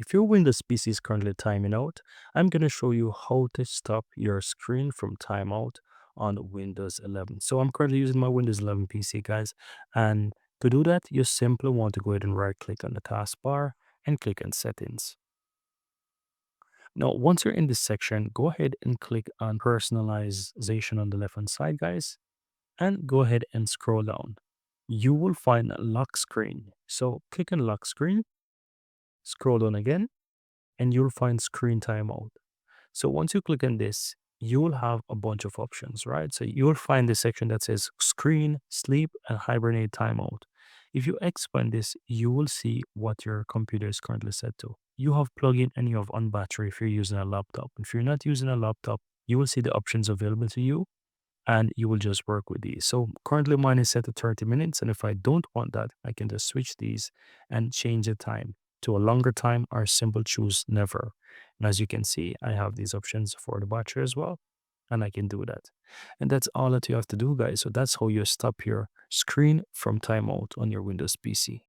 If your Windows PC is currently timing out, I'm going to show you how to stop your screen from timeout on Windows 11. So I'm currently using my Windows 11 PC, guys. And to do that, you simply want to go ahead and right click on the taskbar and click on settings. Now, once you're in this section, go ahead and click on personalization on the left hand side, guys, and go ahead and scroll down. You will find lock screen. So click on lock screen, scroll down again, and you'll find screen timeout. So once you click on this, you will have a bunch of options, right? So you'll find the section that says screen, sleep, and hibernate timeout. If you expand this, you will see what your computer is currently set to. You have plug-in and you have on battery if you're using a laptop. If you're not using a laptop, you will see the options available to you and you will just work with these. So currently mine is set to 30 minutes. And if I don't want that, I can just switch these and change the time to a longer time or simple choose never. And as you can see, I have these options for the battery as well. And I can do that. And that's all that you have to do, guys. So that's how you stop your screen from timeout on your Windows PC.